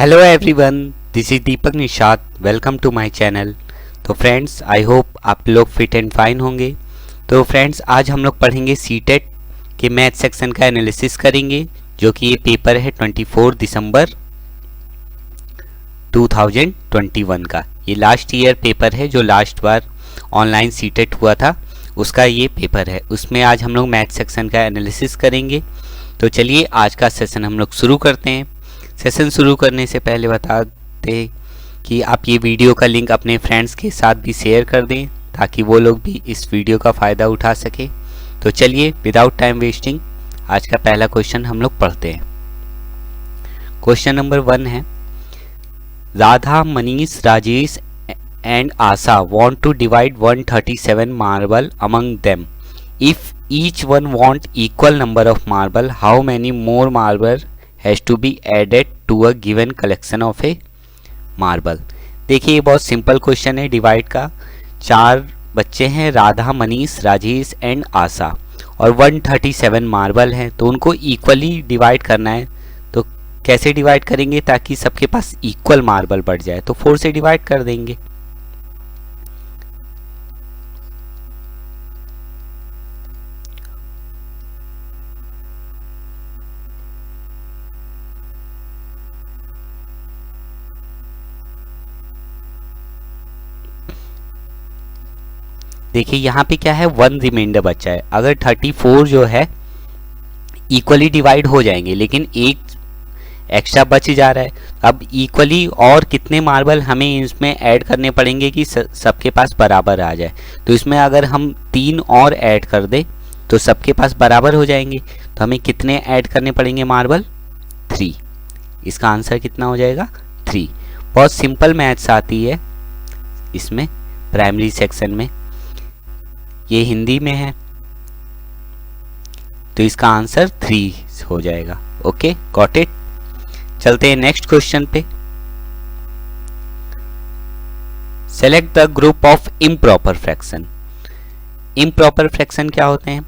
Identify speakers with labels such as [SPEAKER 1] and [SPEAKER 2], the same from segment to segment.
[SPEAKER 1] Hello everyone, this is Deepak Nishad. Welcome to my channel. तो friends, I hope आप लोग fit and fine होंगे। तो फ्रेंड्स, आज हम लोग पढ़ेंगे सीटेट के मैथ सेक्शन का एनालिसिस करेंगे, जो कि ये पेपर है 24 दिसंबर 2021 का। ये लास्ट ईयर पेपर है, जो लास्ट बार ऑनलाइन सीटेट हुआ था उसका ये पेपर है। उसमें आज हम लोग मैथ सेक्शन का एनालिसिस करेंगे। तो चलिए आज का सेशन हम लोग शुरू करते हैं। सेशन शुरू करने से पहले बता दें कि आप ये वीडियो का लिंक अपने फ्रेंड्स के साथ भी शेयर कर दें, ताकि वो लोग भी इस वीडियो का फ़ायदा उठा सके। तो चलिए विदाउट टाइम वेस्टिंग आज का पहला क्वेश्चन हम लोग पढ़ते हैं। क्वेश्चन नंबर 1 है, Radha, Manish, Rajesh and Asa want to divide 137 marble among them. If each one want equal number of marble, how many more marble has to be added to a given collection of a marble? देखिए, ये बहुत simple question है divide का। 4 बच्चे हैं, Radha, Manish, Rajesh and आशा, और 137 marble हैं, तो उनको इक्वली डिवाइड करना है। तो कैसे डिवाइड करेंगे ताकि सबके पास इक्वल मार्बल बढ़ जाए? तो 4 से डिवाइड कर देंगे। देखिए यहाँ पे क्या है, 1 रिमाइंडर बचा है। अगर 34 जो है इक्वली डिवाइड हो जाएंगे, लेकिन एक एक्स्ट्रा बच जा रहा है। अब इक्वली और कितने मार्बल हमें इसमें ऐड करने पड़ेंगे कि सबके पास बराबर आ जाए? तो इसमें अगर हम 3 और ऐड कर दें तो सबके पास बराबर हो जाएंगे। तो हमें कितने ऐड करने पड़ेंगे मार्बल? 3। इसका आंसर कितना हो जाएगा? 3। बहुत सिंपल मैथ्स आती है इसमें, प्राइमरी सेक्शन में। ये हिंदी में है, तो इसका आंसर 3 हो जाएगा। Okay, got it. चलते हैं नेक्स्ट क्वेश्चन पे। Select the group of improper fraction. Improper fraction क्या होते हैं?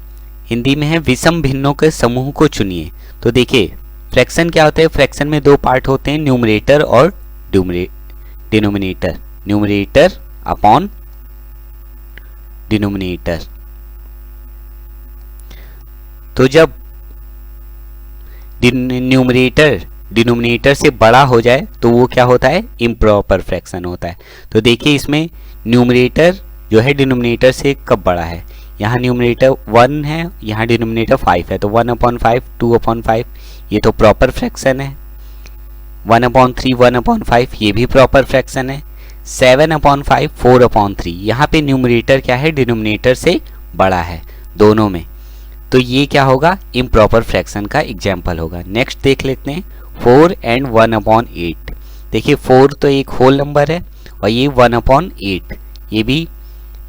[SPEAKER 1] हिंदी में है विषम भिन्नों के समूह को चुनिए। तो देखिए, फ्रैक्शन क्या होता है? फ्रैक्शन में 2 पार्ट होते हैं, न्यूमरेटर और डिनोमिनेटर। Numerator upon denominator. तो जब न्यूमरेटर डिनोमिनेटर से बड़ा हो जाए तो वो क्या होता है? इम्प्रॉपर फ्रैक्शन होता है। तो देखिए, इसमें न्यूमरेटर जो है डिनोमिनेटर से कब बड़ा है? यहाँ न्यूमरेटर 1 है, यहाँ डिनोमिनेटर 5 है, तो 1/5, 2/5 ये तो प्रॉपर फ्रैक्शन है। 1/3, 1/5 ये भी प्रॉपर फ्रैक्शन है। 7/5, 4/3 यहाँ पे न्यूमरेटर क्या है? डिनोमिनेटर से बड़ा है दोनों में। तो ये क्या होगा? इम्प्रॉपर फ्रैक्शन का एग्जाम्पल होगा। नेक्स्ट देख लेते हैं, 4 and 1/8। देखिए, 4 तो एक होल नंबर है और ये 1/8 ये भी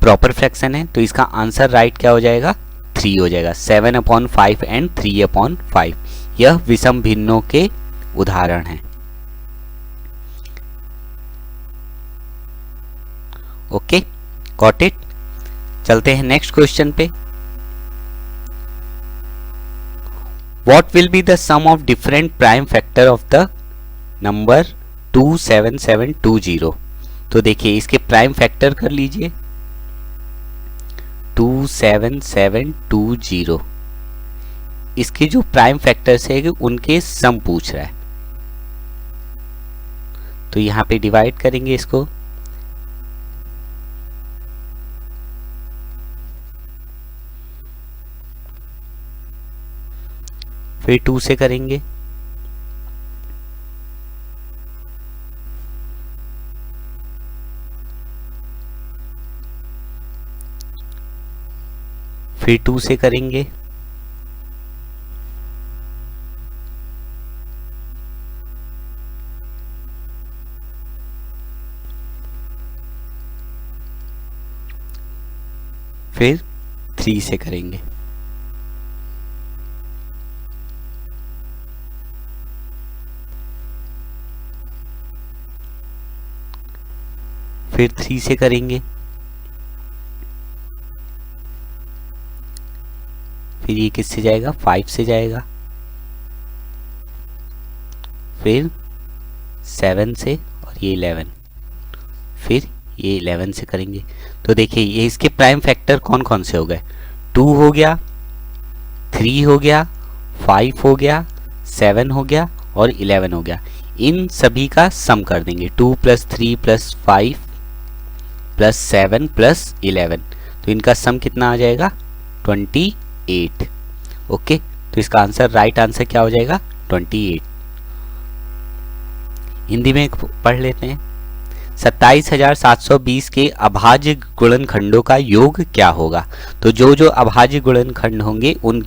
[SPEAKER 1] प्रॉपर फ्रैक्शन है। तो इसका आंसर राइट क्या हो जाएगा? 3 हो जाएगा। 7/5 and 3/5 यह विषम भिन्नों के उदाहरण हैं। Okay, got it. चलते हैं नेक्स्ट क्वेश्चन पे। What will be the sum of different prime factor of the number 27720? तो देखिए, इसके प्राइम फैक्टर कर लीजिए। 27720 इसके जो प्राइम फैक्टर्स है उनके सम पूछ रहा है। तो यहां पे डिवाइड करेंगे इसको। फिर 2 से करेंगे, फिर 2 से करेंगे, फिर 3 से करेंगे। फिर 3 से करेंगे, फिर ये किससे जाएगा? 5 से जाएगा, फिर 7 से और ये 11, फिर ये 11 से करेंगे तो देखिए ये इसके प्राइम फैक्टर कौन कौन से हो गए, 2 हो गया, 3 हो गया, 5 हो गया, 7 हो गया और 11 हो गया। इन सभी का सम कर देंगे, 2 + 3 + 5 + 7 + 11, तो इनका सम कितना आ जाएगा 28। ओके, तो इसका आंसर राइट आंसर क्या हो जाएगा 28। हिंदी में पढ़ लेते हैं। 27,720 के अभाज्य गुणनखंडों का योग क्या होगा। तो जो जो अभाज्य गुणनखंड होंगे उन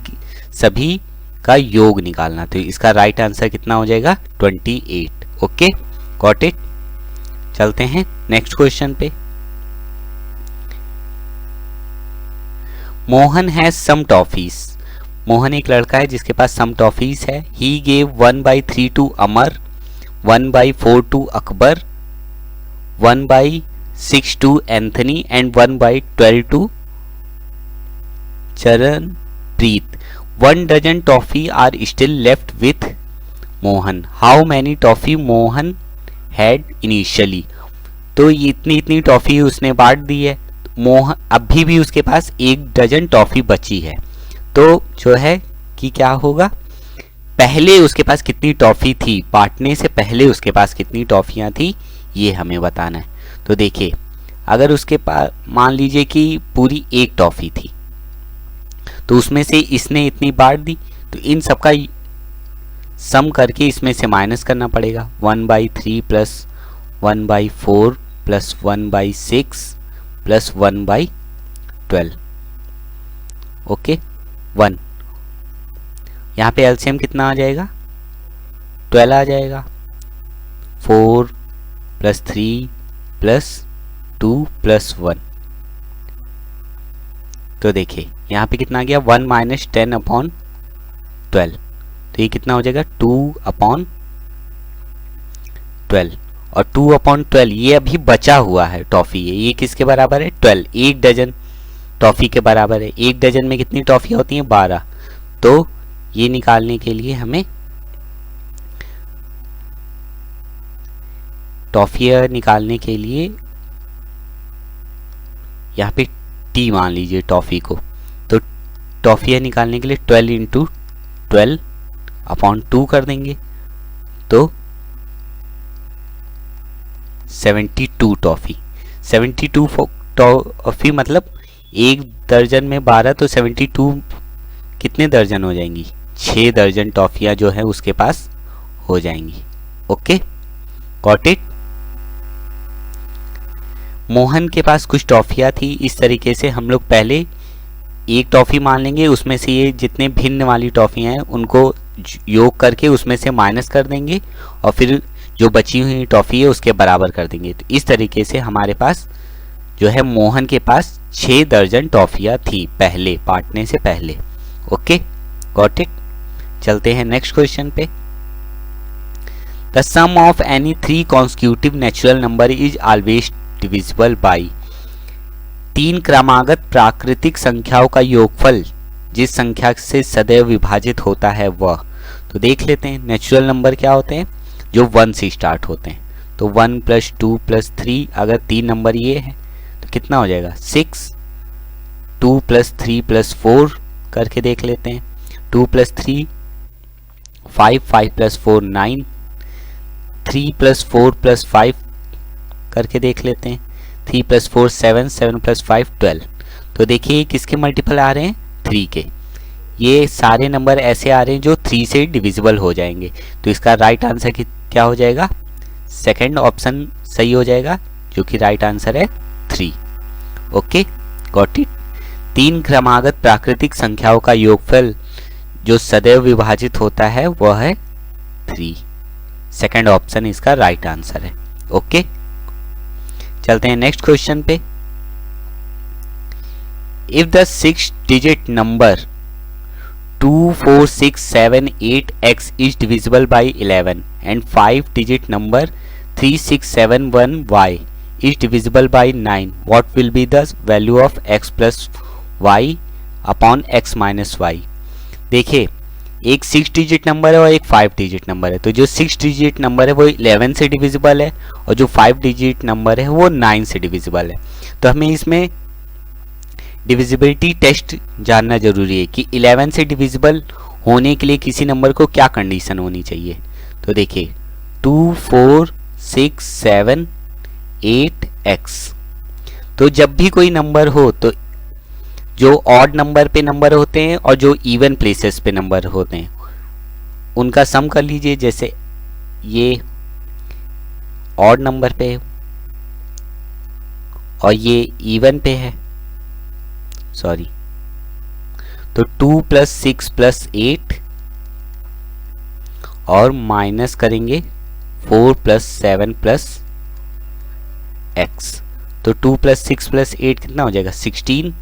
[SPEAKER 1] सभी का योग निकालना, तो इसका राइट आंसर कितना हो जाएगा 28। Okay, got it. चलते हैं नेक्स्ट क्वेश्चन पे। Mohan has some toffees. Mohan एक लड़का है जिसके पास सम टॉफीज है। He gave 1/3 to Amar, 1/4 to Akbar, 1/6 to Anthony and 1/12 to Charanpreet. 1 dozen toffee are still left with Mohan. How many toffee Mohan had initially. तो इतनी इतनी टॉफी उसने बांट दी है, मोहन अभी भी उसके पास 1 डजन टॉफी बची है। तो जो है कि क्या होगा, पहले उसके पास कितनी टॉफी थी, बांटने से पहले उसके पास कितनी टॉफियां थी, ये हमें बताना है। तो देखिए अगर उसके पास मान लीजिए कि पूरी 1 टॉफी थी, तो उसमें से इसने इतनी बांट दी, तो इन सबका सम करके इसमें से माइनस करना पड़ेगा। 1/3 + 1/4 + 1/6 + 1/12। ओके, 1 यहाँ पे एलसीएम कितना आ जाएगा 12 आ जाएगा। 4 + 3 + 2 + 1, तो देखिए यहाँ पे कितना आ गया 1 - 10/12, तो ये कितना हो जाएगा 2/12। और 2/12 ये अभी बचा हुआ है टॉफी है, ये किसके बराबर है 12, 1 डजन टॉफी के बराबर है। 1 डजन में कितनी टॉफी होती हैं 12। तो ये निकालने के लिए हमें टॉफियाँ निकालने के लिए यहाँ पे टी मान लीजिए टॉफी को, तो टॉफियाँ निकालने के लिए 12 × 12/2 कर देंगे, तो 72 टॉफी। 72 टॉफी मतलब 1 दर्जन में 12, तो 72 कितने दर्जन हो जाएंगी, 6 दर्जन टॉफियाँ जो है उसके पास हो जाएंगी। Okay, got it. मोहन के पास कुछ टॉफियाँ थी, इस तरीके से हम लोग पहले 1 टॉफ़ी मान लेंगे, उसमें से ये जितने भिन्न वाली टॉफ़ियाँ हैं उनको योग करके उसमें से माइनस कर देंगे और फिर जो बची हुई टॉफ़ी है उसके बराबर कर देंगे। तो इस तरीके से हमारे पास जो है मोहन के पास 6 दर्जन टॉफ़ियाँ थी पहले, बांटने से पहले। Okay, got it. चलते हैं नेक्स्ट क्वेश्चन पे। The sum of any 3 consecutive natural number is always divisible by. 3 क्रमागत प्राकृतिक संख्याओं का योगफल जिस संख्या से सदैव विभाजित होता है वह। तो देख लेते हैं नेचुरल नंबर क्या होते हैं, जो 1 से स्टार्ट होते हैं। तो 1 + 2 + 3, अगर 3 नंबर ये है तो कितना हो जाएगा 6। 2 + 3 + 4 करके देख लेते हैं। 2 + 3 5, 5 + 4 9, 3 + 4 + 5 करके देख लेते हैं। 3 + 4 7, 7 + 5 12। तो देखिए किसके मल्टीपल आ रहे हैं 3 के। ये सारे नंबर ऐसे आ रहे हैं जो 3 से डिविजिबल हो जाएंगे। तो इसका राइट आंसर क्या हो जाएगा, सेकंड ऑप्शन सही हो जाएगा, जो कि राइट आंसर है 3। Okay, got it. 3 क्रमागत प्राकृतिक संख्याओं का योगफल जो सदैव विभाजित होता है वह है 3। सेकंड ऑप्शन इसका राइट आंसर है। ओके, चलते हैं नेक्स्ट क्वेश्चन पे। If the 6 digit number 2 4 6 7 8 x is divisible by 11 and 5 digit number 3 6 7 1 y is divisible by 9, what will be the value of x plus y upon x minus y। देखिए एक 6 digit number है और एक 5 digit number है। तो जो 6 digit number है वो 11 से डिविजिबल है और जो 5 डिजिट नंबर है वो 9 से डिविजिबल है। तो हमें इसमें डिविजिबिलिटी टेस्ट जानना जरूरी है कि 11 से डिविजिबल होने के लिए किसी नंबर को क्या कंडीशन होनी चाहिए। तो देखिए 2, 4, 6, 7, 8x। तो जब भी कोई नंबर हो तो जो ऑड नंबर पे नंबर होते हैं और जो इवन प्लेसेस पे नंबर होते हैं उनका सम कर लीजिए। जैसे ये ऑड नंबर पे है और ये इवन पे है, सॉरी। तो 2 + 6 + 8 और माइनस करेंगे 4 + 7 + x। तो 2 + 6 + 8 कितना हो जाएगा 16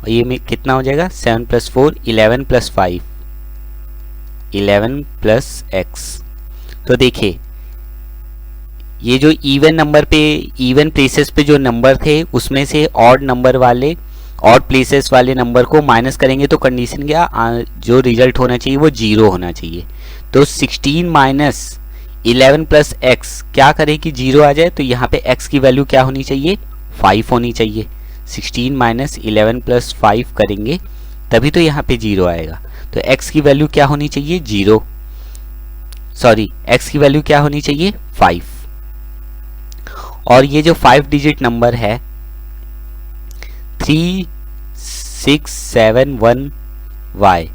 [SPEAKER 1] और ये में कितना हो जाएगा 7 + 4 11 + 5 11 + x। तो देखिए ये जो इवन नंबर पे इवन प्लेसेस पे जो नंबर थे उसमें से ऑड नंबर वाले ऑड प्लेसेस वाले नंबर को माइनस करेंगे तो कंडीशन क्या जो रिजल्ट होना चाहिए वो 0 होना चाहिए। तो 16 - 11 + x क्या करे कि 0 आ जाए। तो यहाँ पे x की वैल्यू क्या होनी चाहिए 5 होनी चाहिए। 16 - 11 + 5 करेंगे तभी तो यहाँ पे 0 आएगा। तो x की वैल्यू क्या होनी चाहिए 0, सॉरी x की वैल्यू क्या होनी चाहिए 5। और ये जो 5 डिजिट नंबर है 3671y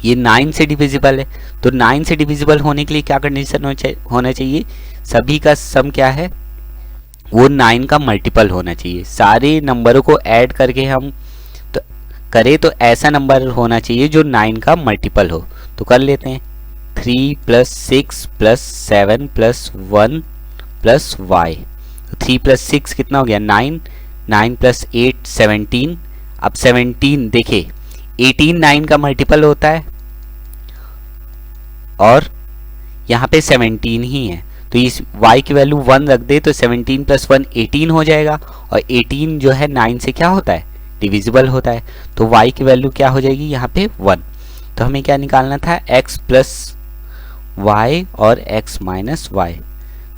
[SPEAKER 1] ये 9 से डिविजिबल है। तो 9 से डिविजिबल होने के लिए क्या कंडीशन होना चाहिए, सभी का सम क्या है वो 9 का मल्टीपल होना चाहिए। सारे नंबरों को ऐड करके हम तो करें तो ऐसा नंबर होना चाहिए जो 9 का मल्टीपल हो। तो कर लेते हैं 3 + 6 + 7 + 1 + y। तो 3 + 6 कितना हो गया 9, 9 + 8 17। अब 17 देखिए 18 9 का मल्टीपल होता है और यहाँ पे 17 ही है। तो इस y की वैल्यू 1 रख दे तो 17 + 1 18 हो जाएगा और 18 जो है 9 से क्या होता है डिविजिबल होता है। तो y की वैल्यू क्या हो जाएगी यहाँ पे 1। तो हमें क्या निकालना था x + y और x - y।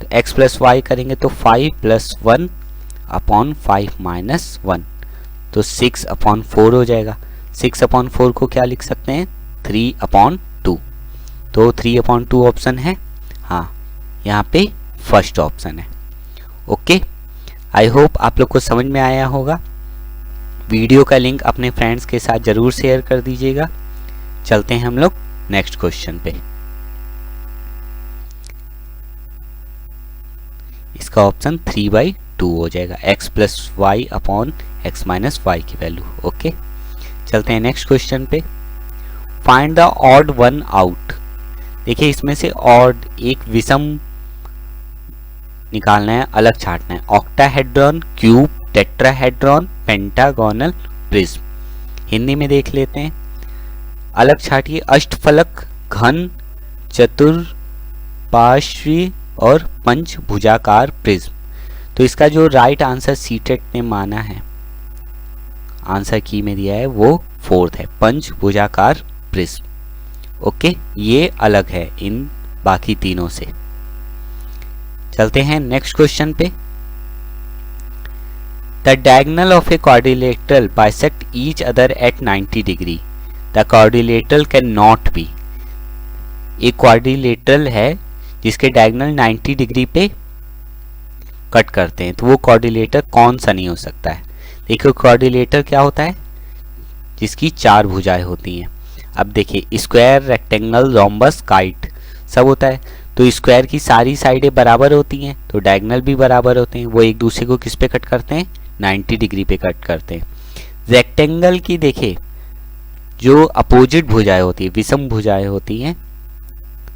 [SPEAKER 1] तो x + y करेंगे तो 5 + 1 / 5 - 1 तो 6/4 हो जाएगा। 6/4 को क्या लिख सकते हैं 3/2। तो 3/2 ऑप्शन है, हाँ यहाँ पे फर्स्ट ऑप्शन है। ओके, आई होप आप लोग को समझ में आया होगा। वीडियो का लिंक अपने फ्रेंड्स के साथ ज़रूर शेयर कर दीजिएगा। चलते हैं हम लोग नेक्स्ट क्वेश्चन पे। इसका ऑप्शन 3/2 हो जाएगा x + y / x - y की वैल्यू। ओके, चलते हैं नेक्स्ट क्वेश्चन पे। Find the odd one out. देखिए इसमें से ऑड एक विषम निकालना है, अलग छांटना है। Octahedron, cube, tetrahedron, pentagonal, prism. Hindi में देख लेते हैं, अलग छाटिए। अष्टफलक, घन, चतुर्पार्श्वीय और पंचभुजाकार प्रिज्म। तो इसका जो राइट आंसर सीटेट ने माना है, आंसर की में दिया है वो 4th है, पंचभुजाकार प्रिज्म। ओके, ये अलग है इन बाकी तीनों से। चलते हैं नेक्स्ट क्वेश्चन पे। The diagonal of a quadrilateral bisect each other at 90 degree. The quadrilateral can not be. एक क्वाड्रिलेटरल है जिसके डायगोनल 90 डिग्री पे कट करते हैं, तो वो क्वाड्रिलेटर कौन सा नहीं हो सकता है। देखिए क्वाड्रिलेटर क्या होता है जिसकी 4 भुजाएं होती हैं। अब देखिए स्क्वायर, रेक्टेंगल, रोम्बस, काइट सब होता है। तो स्क्वायर की सारी साइडें बराबर होती हैं तो डायगोनल भी बराबर होते हैं। वो एक दूसरे को किस पे कट करते हैं 90 डिग्री पे कट करते हैं। रेक्टेंगल की देखिए जो अपोजिट भुजाएं होती है, विषम भुजाएं होती हैं,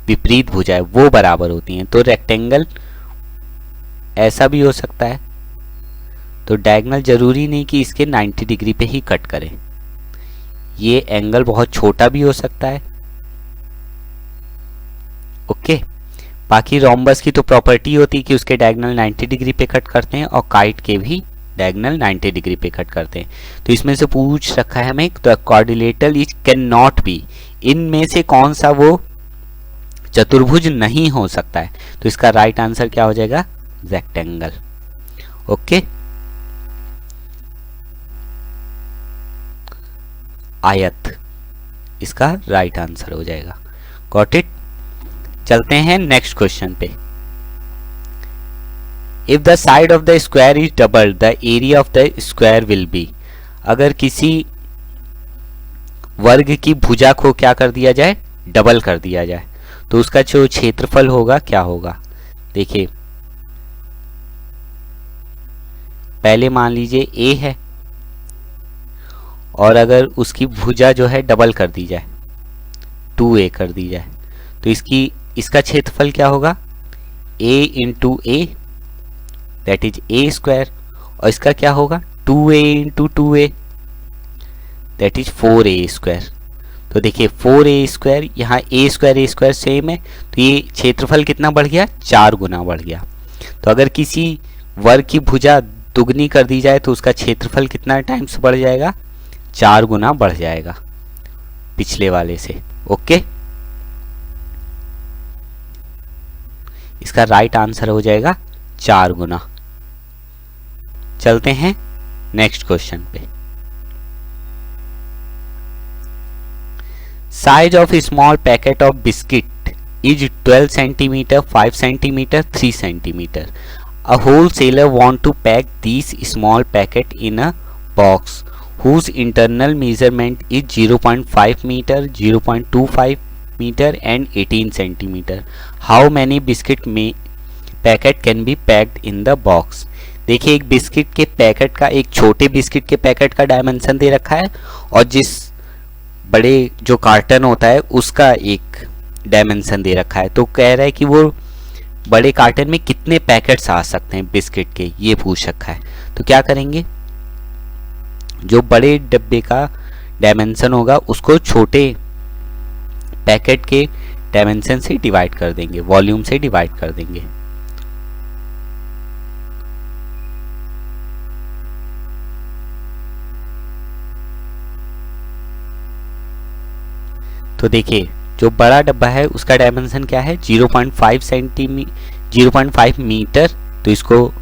[SPEAKER 1] विपरीत भुजाएं, वो बराबर होती हैं। तो रेक्टेंगल ऐसा भी हो सकता है। तो डायगोनल जरूरी नहीं कि इसके 90 डिग्री पे ही कट करे। ये एंगल बहुत छोटा भी हो सकता है। ओके, बाकी रोम्बस की तो प्रॉपर्टी होती है कि उसके डायगोनल 90 डिग्री पे कट करते हैं और काइट के भी डायगोनल 90 डिग्री पे कट करते हैं। तो इसमें से पूछ रखा है हमें the quadrilateral is can not be, इनमें से कौन सा वो चतुर्भुज नहीं हो सकता है। तो इसका राइट आंसर क्या हो जाएगा, रेक्टेंगल। ओके, आयत इसका राइट आंसर हो जाएगा। Got it. चलते हैं नेक्स्ट क्वेश्चन पे। If the side of the square is double the area of the square will be, अगर किसी वर्ग की भुजा को क्या कर दिया जाए, डबल कर दिया जाए, तो उसका जो क्षेत्रफल होगा क्या होगा। देखिए पहले मान लीजिए a है और अगर उसकी भुजा जो है डबल कर दी जाए, 2a कर दी जाए, तो इसका क्षेत्रफल क्या होगा, a into A that is a square, और इसका क्या होगा 2a into 2a that is 4a square. तो देखिए 4a स्क्वायर, यहाँ a स्क्वायर सेम है, तो ये क्षेत्रफल कितना बढ़ गया, 4 गुना बढ़ गया। तो अगर किसी वर्ग की भुजा दुगनी कर दी जाए तो उसका क्षेत्रफल कितना टाइम्स बढ़ जाएगा, 4 गुना बढ़ जाएगा पिछले वाले से। ओके, इसका राइट आंसर हो जाएगा 4 गुना। चलते हैं नेक्स्ट क्वेश्चन पे। Size of small packet of biscuit is 12 centimetre, 5 centimetre, 3 centimetre. A wholesaler want to pack these small packet in a box whose internal measurement is 0.5 meter, 0.25 meter and 18 centimeter. How many biscuit packet can be packed in the box? देखिए एक biscuit के packet का, एक छोटे biscuit के packet का dimension दे रखा है और जिस बड़े जो कार्टन होता है उसका एक डायमेंशन दे रखा है। तो कह रहा है कि वो बड़े कार्टन में कितने पैकेट्स आ सकते हैं बिस्किट के, ये पूछ रखा है। तो क्या करेंगे, जो बड़े डब्बे का डायमेंशन होगा उसको छोटे पैकेट के डायमेंशन से डिवाइड कर देंगे, वॉल्यूम से डिवाइड कर देंगे। तो देखिए जो बड़ा डब्बा है उसका डायमेंशन क्या है, 0.5 मीटर, तो इसको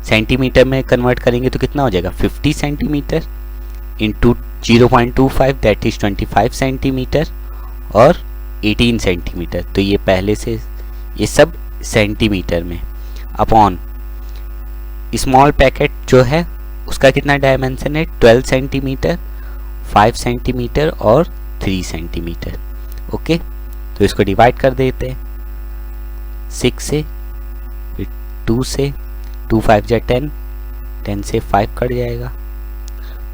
[SPEAKER 1] सेंटीमीटर में कन्वर्ट करेंगे तो कितना हो जाएगा 50 centimetre into 0.25 that is 25 centimetre और 18 सेंटीमीटर। तो ये पहले से ये सब सेंटीमीटर में अपॉन स्मॉल पैकेट जो है उसका कितना डायमेंशन है 12 सेंटीमीटर, 5 सेंटीमीटर और 3 सेंटीमीटर। ओके, तो इसको डिवाइड कर देते हैं 6 से, 2 से, 2 5 जा 10, 10 से 5 कट जाएगा,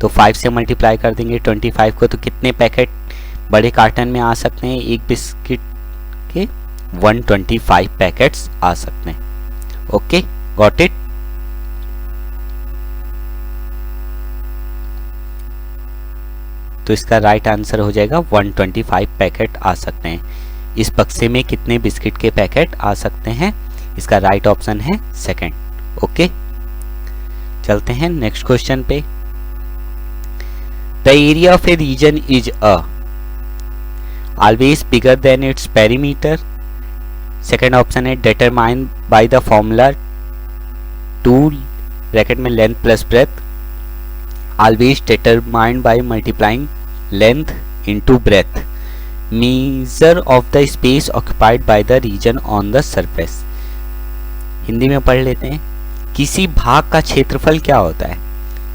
[SPEAKER 1] तो 5 से मल्टीप्लाई कर देंगे 25 को, तो कितने पैकेट बड़े कार्टन में आ सकते हैं, एक बिस्किट के 125 पैकेट्स आ सकते हैं। Okay, got it. तो इसका राइट आंसर हो जाएगा 125 पैकेट आ सकते हैं। इस बक्से में कितने बिस्किट के पैकेट आ सकते हैं, इसका राइट ऑप्शन है सेकंड। ओके, चलते हैं नेक्स्ट क्वेश्चन पे। The area of a region is always bigger than its perimeter. Second option है determine by the formula 2 bracket में length plus breadth, always determined by multiplying length into breadth, measure of the space occupied by the region on the surface। Hindi में पढ़ लेते हैं। किसी भाग का क्षेत्रफल क्या होता है,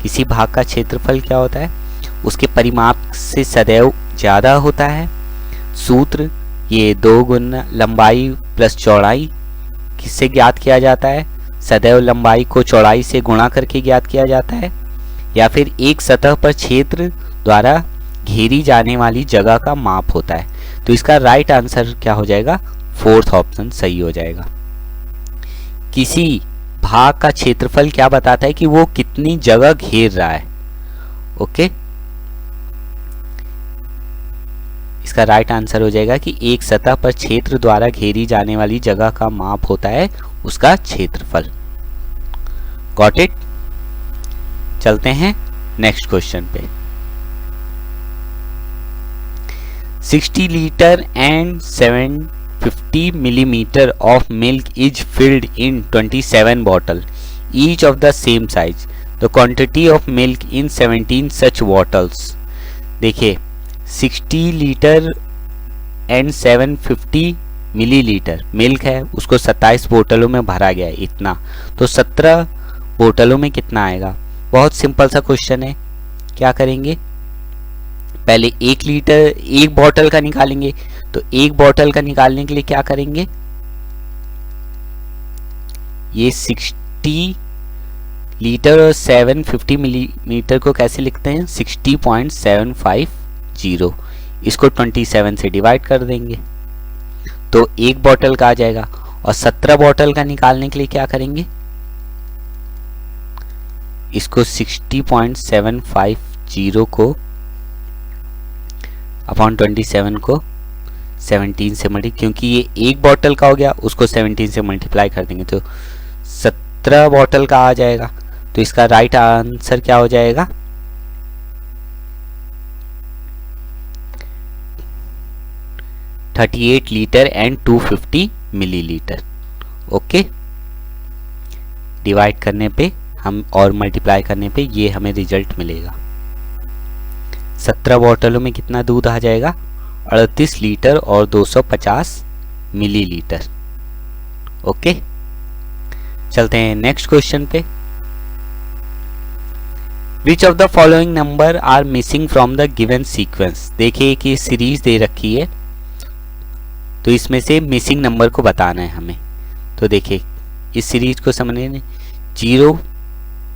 [SPEAKER 1] किसी भाग का क्षेत्रफल क्या होता है, उसके परिमाप से सदैव ज़्यादा होता है। सूत्र ये 2 गुना लंबाई प्लस चौड़ाई किससे ज्ञात किया जाता है, सदैव लंबाई को चौड़ाई से गुणा करके ज्ञात किया जाता है, या फिर एक सतह पर क्षेत्र द्वारा घेरी जाने वाली जगह का माप होता है। तो इसका राइट आंसर क्या हो जाएगा, फोर्थ ऑप्शन सही हो जाएगा। किसी भाग का क्षेत्रफल क्या बताता है कि वो कितनी जगह घेर रहा है। ओके, इसका राइट आंसर हो जाएगा कि एक सतह पर क्षेत्र द्वारा घेरी जाने वाली जगह का माप होता है उसका क्षेत्रफल। Got it. चलते हैं नेक्स्ट क्वेश्चन पे। 60 litre and 750 millimeter of milk is filled in 27 bottle, each of the same size. The quantity of milk in 17 such bottles. देखिए 60 लीटर एंड 750 मिलीलीटर मिल्क है, उसको 27 बोतलों में भरा गया है इतना, तो 17 बोतलों में कितना आएगा। बहुत सिंपल सा क्वेश्चन है। क्या करेंगे, पहले 1 लीटर 1 बोतल का निकालेंगे, तो 1 बोतल का निकालने के लिए क्या करेंगे, ये 60 लीटर और 750 मिलीमीटर को कैसे लिखते हैं, 60.750, इसको 27 से डिवाइड कर देंगे तो 1 बोतल का आ जाएगा। और 17 बोतल का निकालने के लिए क्या करेंगे, इसको 60.750 को अपॉन 27 को 17 से मल्टी, क्योंकि ये 1 बोतल का हो गया, उसको 17 से मल्टीप्लाई कर देंगे तो 17 बोतल का आ जाएगा। तो इसका राइट आंसर क्या हो जाएगा, 38 litre and 250 millilitre. Okay, divide करने पे हम और मल्टीप्लाई करने पे ये हमें रिजल्ट मिलेगा। 17 बोतलों में कितना दूध आ जाएगा, 38 लीटर और 250 मिलीलीटर। ओके, चलते हैं नेक्स्ट क्वेश्चन पे। Which of the following number are missing from the given sequence. देखिए कि सीरीज दे रखी है, तो इसमें से मिसिंग नंबर को बताना है हमें। तो देखिए इस सीरीज को समझने 0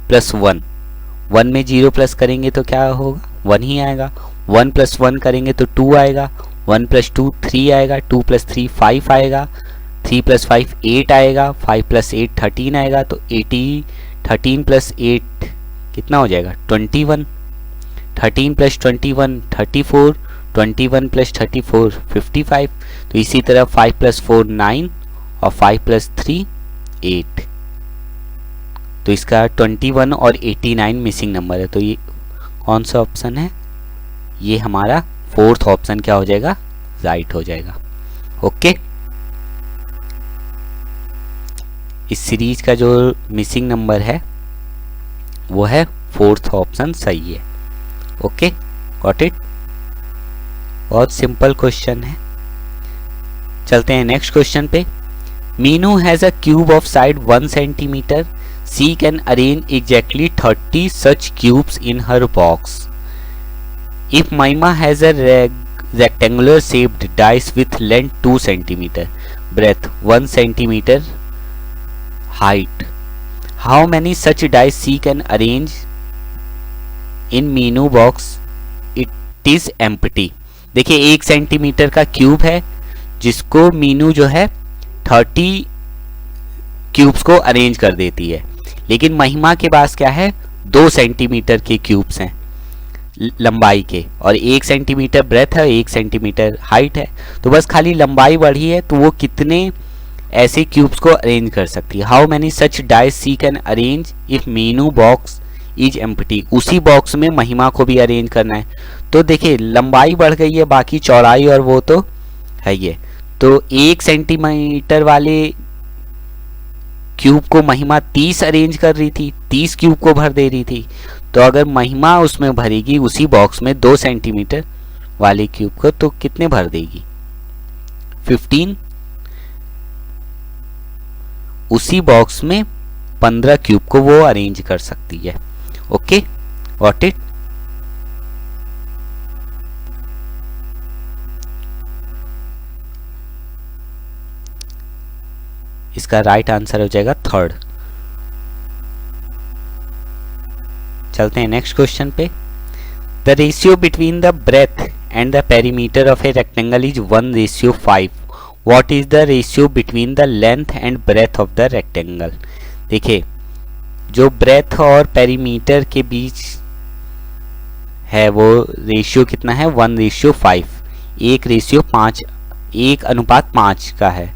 [SPEAKER 1] + 1, 1 में 0 प्लस करेंगे तो क्या होगा, 1 ही आएगा। 1 + 1 करेंगे तो 2 आएगा। 1 + 2 3 आएगा। 2 + 3 5 आएगा। 3 + 5 8 आएगा। 5 + 8 13 आएगा। तो 13 + 8 कितना हो जाएगा, 21। 13 + 21 34, 21 + 34 55। तो इसी तरह 5 + 4 9 और 5 + 3 8। तो इसका 21 और 89 मिसिंग नंबर है। तो ये कौन सा ऑप्शन है, ये हमारा 4th ऑप्शन क्या हो जाएगा, राइट हो जाएगा। ओके, इस सीरीज का जो मिसिंग नंबर है वो है 4th ऑप्शन सही है। ओके, गॉट इट, बहुत सिंपल क्वेश्चन है। चलते हैं नेक्स्ट क्वेश्चन पे। Meenu has a cube of side 1 centimetre. She can arrange exactly 30 such cubes in her box. If Maima has a rectangular shaped dice with length 2 cm, breadth 1 cm, height, how many such dice she can arrange in Meenu box? It is empty. देखिए 1 centimetre का cube है जिसको मीनू जो है 30 cubes को arrange कर देती है, लेकिन महिमा के पास क्या है, 2 सेंटीमीटर के क्यूब्स हैं लंबाई के, और 1 सेंटीमीटर ब्रेथ है, 1 सेंटीमीटर हाइट है। तो बस खाली लंबाई बढ़ी है, तो वो कितने ऐसे क्यूब्स को अरेंज कर सकती है। How many such dice she can arrange if Meenu box is empty. उसी बॉक्स में महिमा को भी अरेंज करना है। तो देखिए लंबाई बढ़ गई है, बाकी चौड़ाई और वो तो है ये। तो 1 सेंटीमीटर वाले क्यूब को महिमा 30 अरेंज कर रही थी, 30 क्यूब को भर दे रही थी। तो अगर महिमा उसमें भरेगी उसी बॉक्स में 2 सेंटीमीटर वाले क्यूब को, तो कितने भर देगी, 15। उसी बॉक्स में 15 क्यूब को वो अरेंज कर सकती है। Okay, got it. इसका राइट आंसर हो जाएगा 3rd। चलते हैं नेक्स्ट क्वेश्चन पे। The ratio between the breadth and the perimeter of a rectangle is 1:5। What is the ratio between the length and breadth of the rectangle. देखिए जो breath और perimeter के बीच है वो रेशियो कितना है, 1:5। 1:5 का है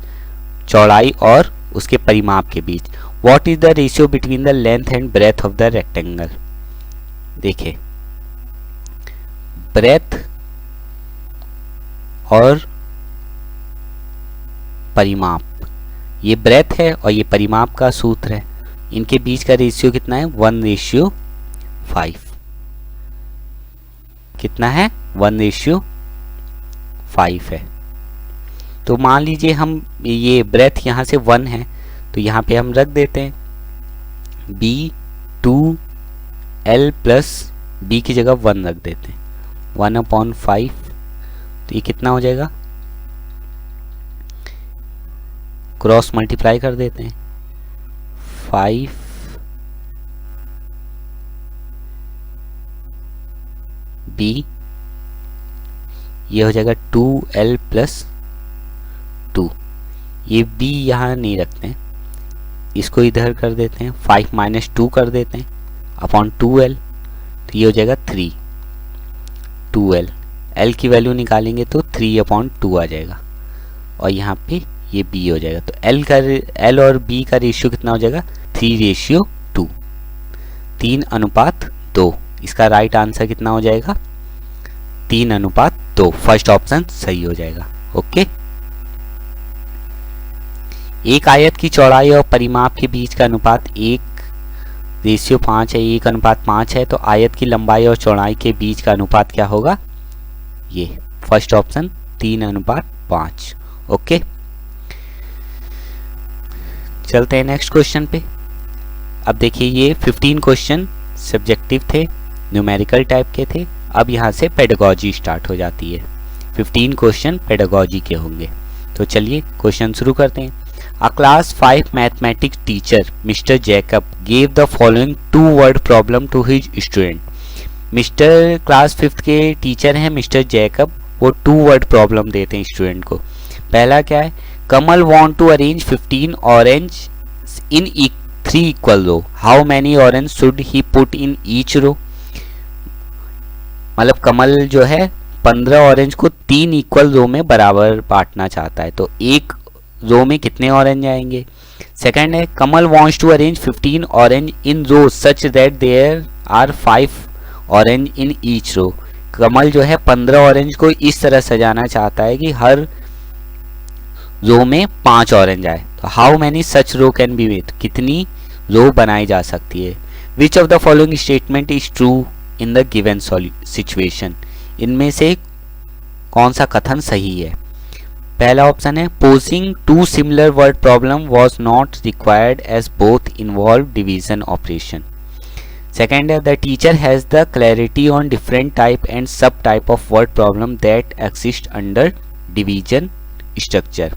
[SPEAKER 1] चौड़ाई और उसके परिमाप के बीच। What is the ratio between the length and breadth of the rectangle. देखिए ब्रेथ और परिमाप, ये ब्रेथ है और ये परिमाप का सूत्र है, इनके बीच का रेशियो कितना है 1:5। कितना है 1:5 है। तो मान लीजिए हम ये ब्रेथ यहाँ से 1 है तो यहाँ पे हम रख देते हैं B2L प्लस B की जगह 1 रख देते हैं 1/5। तो ये कितना हो जाएगा, क्रॉस मल्टीप्लाई कर देते हैं 5 B, ये हो जाएगा 2L प्लस 2। ये B यहाँ नहीं रखते हैं, इसको इधर कर देते हैं 5 माइनस 2 कर देते हैं अपॉन 2L। तो ये हो जाएगा 2L। L की वैल्यू निकालेंगे तो 3/2 आ जाएगा और यहाँ पे ये B हो जाएगा। तो L और B का रेशियो कितना हो जाएगा 3:2, 3:2। इसका राइट आंसर कितना हो जाएगा 3:2। फर्स्ट ऑप्शन सही हो जाएगा। ओके, एक आयत की चौड़ाई और परिमाप के बीच का अनुपात 1:5 है, 1:5 है, तो आयत की लंबाई और चौड़ाई के बीच का अनुपात क्या होगा, ये फर्स्ट ऑप्शन 3:5। ओके, चलते हैं नेक्स्ट क्वेश्चन पे। अब देखिए ये 15 क्वेश्चन सब्जेक्टिव थे, न्यूमेरिकल टाइप के थे। अब यहाँ से पेडागॉजी स्टार्ट हो जाती है, 15 क्वेश्चन पेडागॉजी के होंगे। तो चलिए क्वेश्चन शुरू करते हैं। A class 5 mathematics teacher, Mr. Jacob, gave the following 2-word problem to his student. Mister class 5th के टीचर हैं मिस्टर जैकब, वो 2-word प्रॉब्लम देते हैं स्टूडेंट को। पहला क्या है, Kamal want to arrange 15 orange in 3 equal row, how many orange should he put in each row. मतलब कमल जो है 15 ऑरेंज को 3 इक्वल रो में बराबर बांटना चाहता है, तो एक रो में कितने ऑरेंज आएंगे। सेकंड है, Kamal wants to arrange 15 orange in row such that there are 5 orange in each row. Kamal जो है 15 ऑरेंज को इस तरह सजाना चाहता है कि हर रो में 5 ऑरेंज आए। तो how many such row can be made, कितनी रो बनाई जा सकती है। Which of the following statement is true in the given situation, इनमें से कौन सा कथन सही है। पहला ऑप्शन है, posing 2 similar word problem was not required as both involve division operation. Second है, the teacher has the clarity on different type and sub type of word problem that exist under division structure.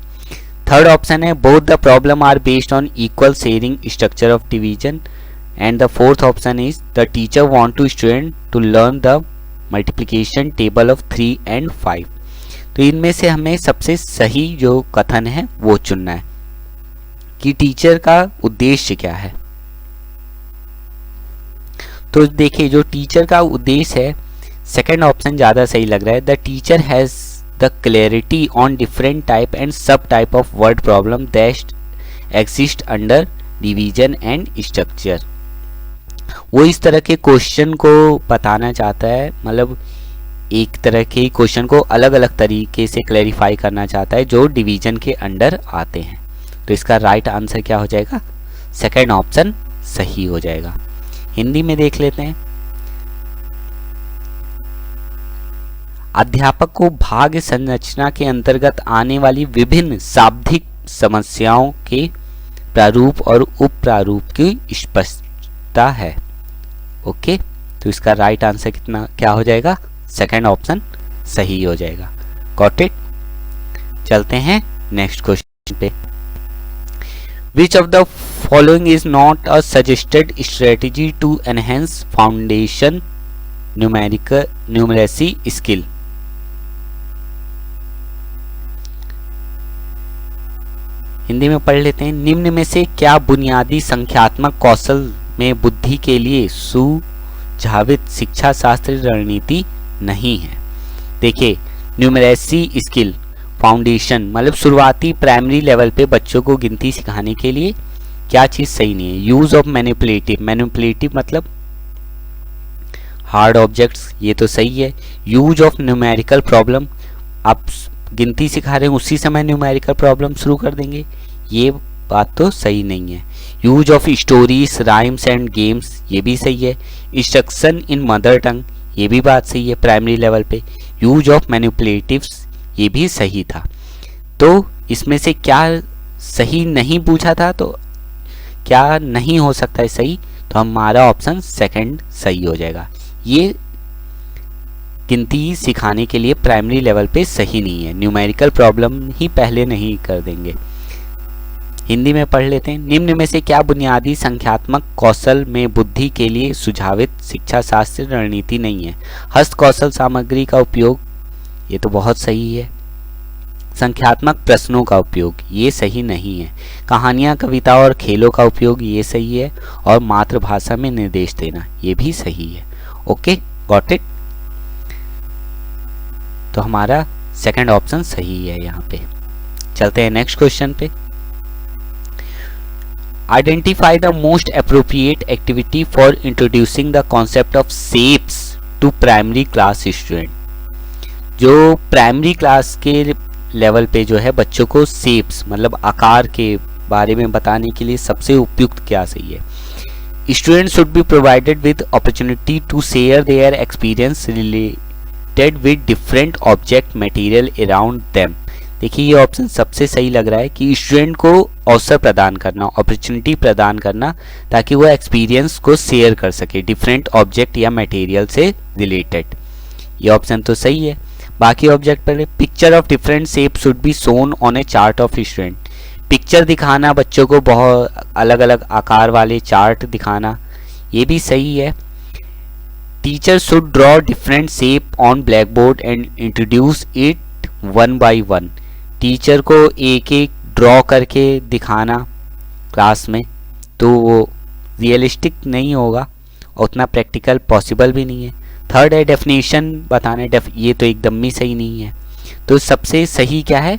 [SPEAKER 1] Third option है, both the problem are based on equal sharing structure of division. And the fourth option is the teacher want to student to learn the multiplication table of 3 and 5। तो इनमें से हमें सबसे सही जो कथन है वो चुनना है कि टीचर का उद्देश्य क्या है। तो देखिए जो टीचर का उद्देश्य है, सेकंड ऑप्शन ज़्यादा सही लग रहा है, the teacher has the clarity on different type and sub type of word problem that exist under division and structure. वो इस तरह के क्वेश्चन को बताना चाहता है, मतलब एक तरह के क्वेश्चन को अलग अलग तरीके से क्लैरिफाई करना चाहता है जो डिवीजन के अंडर आते हैं। तो इसका राइट आंसर क्या हो जाएगा, सेकंड ऑप्शन सही हो जाएगा। हिंदी में देख लेते हैं। अध्यापक को भाग्य संरचना के अंतर्गत आने वाली विभिन्न शाब्दिक समस्याओं के प्रारूप और उप प्रारूप की स्पष्टता है। ओके, तो इसका राइट आंसर क्या हो जाएगा, सेकंड ऑप्शन सही हो जाएगा। Got it. चलते हैं नेक्स्ट क्वेश्चन पे। Which of the following is not a suggested strategy to enhance foundation numeracy skill. Hindi में पढ़ लेते हैं। निम्न में से क्या बुनियादी संख्यात्मक कौशल में बुद्धि के लिए सुझावित शिक्षा शास्त्र रणनीति नहीं है। देखिए न्यूमेरेसी स्किल फाउंडेशन मतलब शुरुआती प्राइमरी लेवल पे बच्चों को गिनती सिखाने के लिए क्या चीज़ सही नहीं है। यूज़ ऑफ मैनिपुलेटिव मतलब हार्ड ऑब्जेक्ट्स, ये तो सही है। यूज ऑफ न्यूमेरिकल प्रॉब्लम, आप गिनती सिखा रहे हैं उसी समय न्यूमेरिकल प्रॉब्लम शुरू कर देंगे, ये बात तो सही नहीं है। Use of stories, rhymes and games, ये भी सही है। इंस्ट्रक्शन इन मदर टंग, ये भी बात सही है प्राइमरी लेवल पे। यूज ऑफ मैनिपुलेटिव्स, ये भी सही था। तो इसमें से क्या सही नहीं पूछा था, तो क्या नहीं हो सकता है सही, तो हमारा ऑप्शन सेकंड सही हो जाएगा। ये गिनती सिखाने के लिए प्राइमरी लेवल पे सही नहीं है, न्यूमेरिकल प्रॉब्लम ही पहले नहीं कर देंगे। हिंदी में पढ़ लेते हैं। निम्न में से क्या बुनियादी संख्यात्मक कौशल में बुद्धि के लिए सुझावित शिक्षा शास्त्र रणनीति नहीं है? हस्त कौशल सामग्री का उपयोग, ये तो बहुत सही है। संख्यात्मक प्रश्नों का उपयोग, ये सही नहीं है। कहानियाँ, कविता और खेलों का उपयोग, ये सही है। और मातृभाषा में निर्देश देना, ये भी सही है। Okay, got it. तो हमारा सेकंड ऑप्शन सही है यहाँ पे। चलते हैं नेक्स्ट क्वेश्चन पे। Identify the most appropriate activity for introducing the concept of shapes to primary class student. जो प्राइमरी क्लास के लेवल पे जो है बच्चों को शेप्स मतलब आकार के बारे में बताने के लिए सबसे उपयुक्त क्या सही है? Students should be provided with opportunity to share their experience related with different object material around them. देखिए ये ऑप्शन सबसे सही लग रहा है कि स्टूडेंट को अवसर प्रदान करना, अपॉर्चुनिटी प्रदान करना, ताकि वो एक्सपीरियंस को शेयर कर सके डिफरेंट ऑब्जेक्ट या मटेरियल से रिलेटेड। ये ऑप्शन तो सही है। बाकी ऑब्जेक्ट पर picture of different shape should be shown on A chart of student. Picture दिखाना बच्चों को, बहुत अलग अलग आकार वाले चार्ट दिखाना, ये भी सही है। Teacher should draw different shape on black board and introduce it one by one. Teacher को एक एक ड्रॉ करके दिखाना क्लास में, तो वो रियलिस्टिक नहीं होगा, उतना प्रैक्टिकल पॉसिबल भी नहीं है। थर्ड है डेफिनेशन बताना, ये तो एकदम ही सही नहीं है। तो सबसे सही क्या है?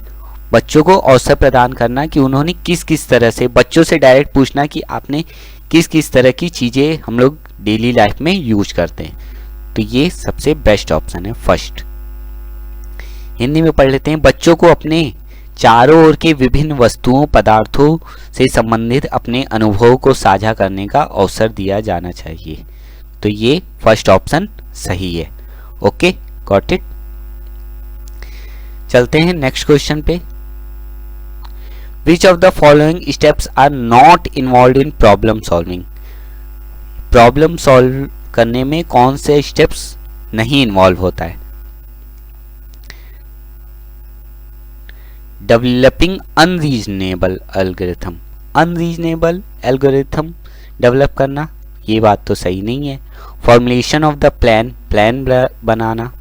[SPEAKER 1] बच्चों को अवसर प्रदान करना कि उन्होंने किस किस तरह से, बच्चों से डायरेक्ट पूछना कि आपने किस किस तरह की चीज़ें हम लोग डेली लाइफ में यूज करते हैं। तो ये सबसे बेस्ट ऑप्शन है, फर्स्ट। हिंदी में पढ़ लेते हैं। बच्चों को अपने चारों ओर के विभिन्न वस्तुओं, पदार्थों से संबंधित अपने अनुभव को साझा करने का अवसर दिया जाना चाहिए। तो ये फर्स्ट ऑप्शन सही है। Okay, got it. चलते हैं नेक्स्ट क्वेश्चन पे। Which of the following steps are not involve in problem solving? Problem solve करने में कौन से स्टेप्स नहीं इन्वॉल्व होता है? Developing unreasonable algorithm, unreasonable algorithm develop करना, ये बात तो सही नहीं है। Formulation of the plan, plan बनाना।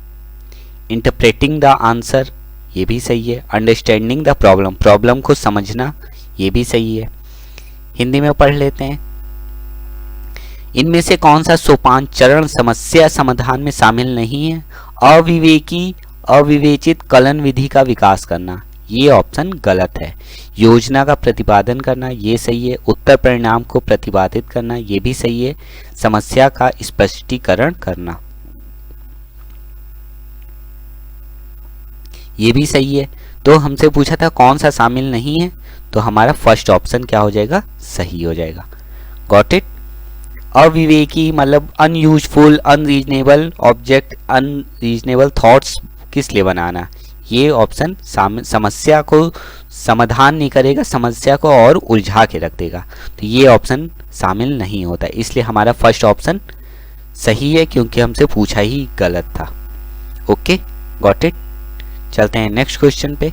[SPEAKER 1] इंटरप्रेटिंग द आंसर, ये भी सही है। अंडरस्टैंडिंग द प्रॉब्लम, प्रॉब्लम को समझना, ये भी सही है। हिंदी में पढ़ लेते हैं। इनमें से कौन सा सोपान चरण समस्या समाधान में शामिल नहीं है? अविवेचित कलन विधि का विकास करना, ये ऑप्शन गलत है। योजना का प्रतिपादन करना, ये सही है। उत्तर परिणाम को प्रतिपादित करना, ये भी सही है। समस्या का स्पष्टीकरण करना, ये भी सही है। तो हमसे पूछा था कौन सा शामिल नहीं है, तो हमारा फर्स्ट ऑप्शन क्या हो जाएगा? सही हो जाएगा। Got it. अविवेकी मतलब unuseful, unreasonable object, unreasonable thoughts किस लिए बनाना, ये ऑप्शन समस्या को समाधान नहीं करेगा, समस्या को और उलझा के रख देगा। तो ये ऑप्शन शामिल नहीं होता, इसलिए हमारा फर्स्ट ऑप्शन सही है, क्योंकि हमसे पूछा ही गलत था। Okay, got it. चलते हैं नेक्स्ट क्वेश्चन पे।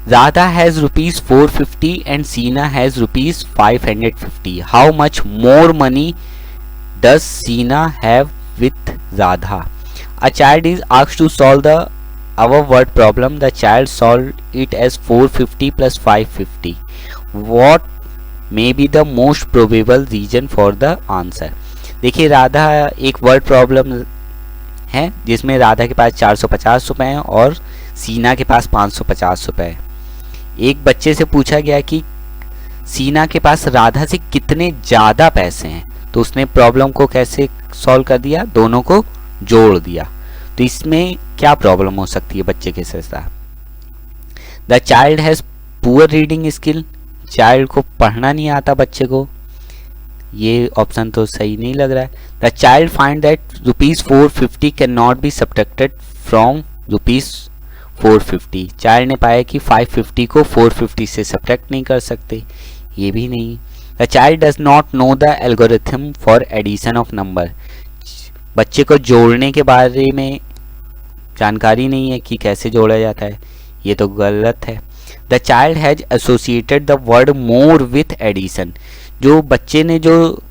[SPEAKER 1] Radha has rupees 450 and Seena has rupees 550. How much more money does Seena have with Radha? A child is asked to solve the our word problem. The child solved it as 450 plus 550. What may be the most probable reason for the answer? देखिए राधा एक word problem है जिसमें राधा के पास 450 रुपए हैं और सीना के पास 550 रुपए है। एक बच्चे से पूछा गया कि सीना के पास राधा से कितने ज़्यादा पैसे हैं, तो उसने प्रॉब्लम को कैसे सॉल्व कर दिया, दोनों को जोड़ दिया। तो इसमें क्या प्रॉब्लम हो सकती है बच्चे के साथ? The child has poor reading skill, child को पढ़ना नहीं आता बच्चे को, ये ऑप्शन तो सही नहीं लग रहा है। The child find that ₹450 can not be subtracted from ₹450, child ने पाया कि 550 को 450 से सब्ट्रैक्ट नहीं कर सकते, ये भी नहीं। The child does not know the algorithm for addition of number, बच्चे को जोड़ने के बारे में जानकारी नहीं है कि कैसे जोड़ा जाता है, ये तो गलत है। The child has associated the word more with addition, जो बच्चे ने जो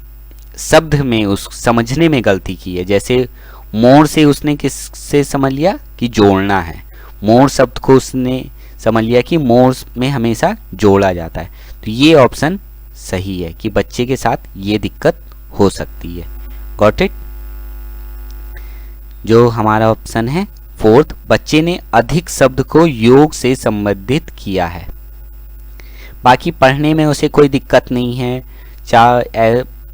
[SPEAKER 1] शब्द में उस समझने में गलती की है, जैसे मोर से उसने किससे समझ लिया कि जोड़ना है, मोर शब्द को उसने समझ लिया कि मोर में हमेशा जोड़ा जाता है। तो ये ऑप्शन सही है कि बच्चे के साथ ये दिक्कत हो सकती है। Got it? जो हमारा ऑप्शन है फोर्थ, बच्चे ने अधिक शब्द को योग से संबंधित किया है। बाकी पढ़ने में उसे कोई दिक्कत नहीं है,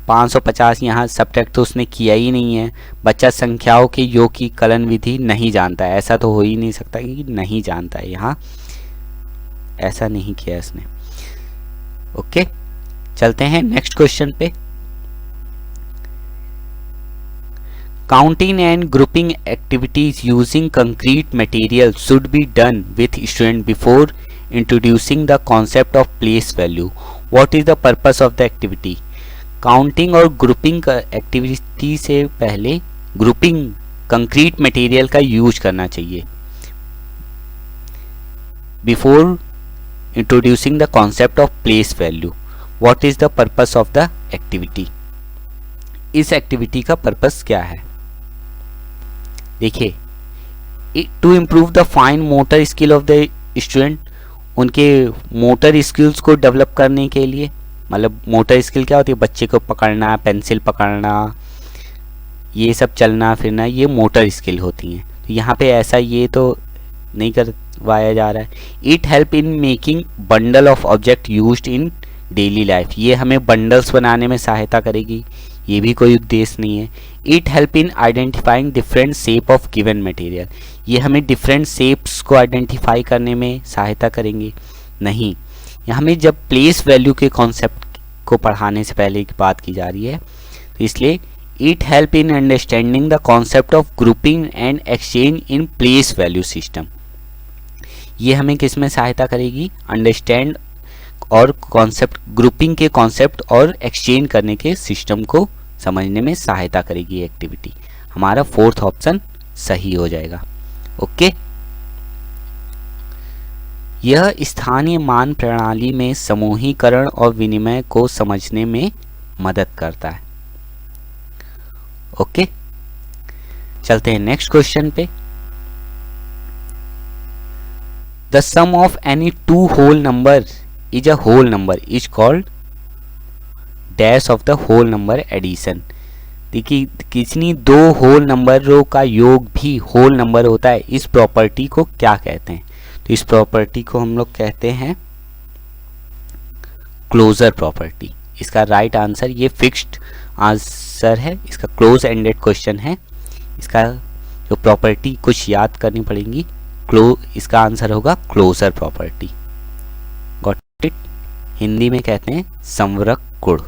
[SPEAKER 1] 550 यहाँ सब्ट्रैक्ट तो उसने किया ही नहीं है। बच्चा संख्याओं के योग की कलन विधि नहीं जानता है, ऐसा तो हो ही नहीं सकता कि नहीं जानता है, यहाँ ऐसा नहीं किया इसने। ओके, चलते हैं नेक्स्ट क्वेश्चन पे। Counting and grouping activities using concrete material should be done with student before introducing the concept of place value. What is the purpose of the activity? Counting और ग्रुपिंग एक्टिविटी से पहले grouping concrete material का use करना चाहिए before introducing the concept of place value. What is the purpose of the activity? इस activity का purpose क्या है? देखिए, to improve the fine motor skill of the student, उनके मोटर स्किल्स को डेवलप करने के लिए, मतलब मोटर स्किल क्या होती है, बच्चे को पकड़ना, पेंसिल पकड़ना, ये सब चलना फिरना, ये मोटर स्किल होती हैं। तो यहाँ पे ऐसा ये तो नहीं करवाया जा रहा है। It help in making bundle of object used in daily life, ये हमें बंडल्स बनाने में सहायता करेगी, ये भी कोई उद्देश्य नहीं है। It help in identifying different shape of given material, ये हमें डिफरेंट शेप्स को आइडेंटिफाई करने में सहायता करेंगे नहीं। यहाँ में जब प्लेस वैल्यू के कॉन्सेप्ट को पढ़ाने से पहले की बात की जा रही है, तो इसलिए it help in understanding the concept of grouping and exchange in place value system, ये हमें किस में सहायता करेगी? अंडरस्टैंड और कॉन्सेप्ट, ग्रुपिंग के कॉन्सेप्ट और एक्सचेंज करने के सिस्टम को समझने में सहायता करेगी एक्टिविटी। हमारा फोर्थ ऑप्शन सही हो जाएगा। ओके, यह स्थानीय मान प्रणाली में समूहीकरण और विनिमय को समझने में मदद करता है। ओके, चलते हैं नेक्स्ट क्वेश्चन पे। The sum of any two whole number is a whole number is called dash of the whole number addition. देखिए, किसी दो होल नंबरों का योग भी होल नंबर होता है, इस प्रॉपर्टी को क्या कहते हैं? तो इस प्रॉपर्टी को हम लोग कहते हैं क्लोजर प्रॉपर्टी। इसका राइट आंसर, ये फिक्स्ड आंसर है, इसका क्लोज एंडेड क्वेश्चन है, इसका जो प्रॉपर्टी कुछ याद करनी पड़ेगी। इसका आंसर होगा closure property. Got it? Hindi में कहते हैं संवरक गुण।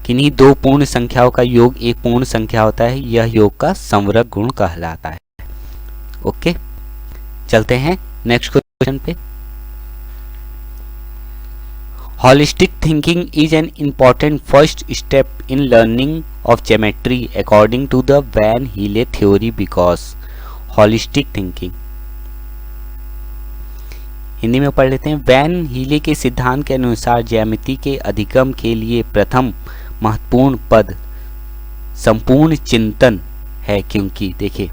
[SPEAKER 1] किन्हीं दो पूर्ण संख्याओं का योग एक पूर्ण संख्या होता है, यह योग का संवरक गुण कहलाता है। ओके, चलते हैं नेक्स्ट क्वेश्चन पे। Holistic thinking is an important first step in learning of geometry according to the Van Hiele theory because. Holistic thinking Hindi में पढ़ लेते हैं। वैन हीले के सिद्धांत के अनुसार ज्यामिति के अधिगम के लिए प्रथम महत्वपूर्ण पद संपूर्ण चिंतन है, क्योंकि देखिए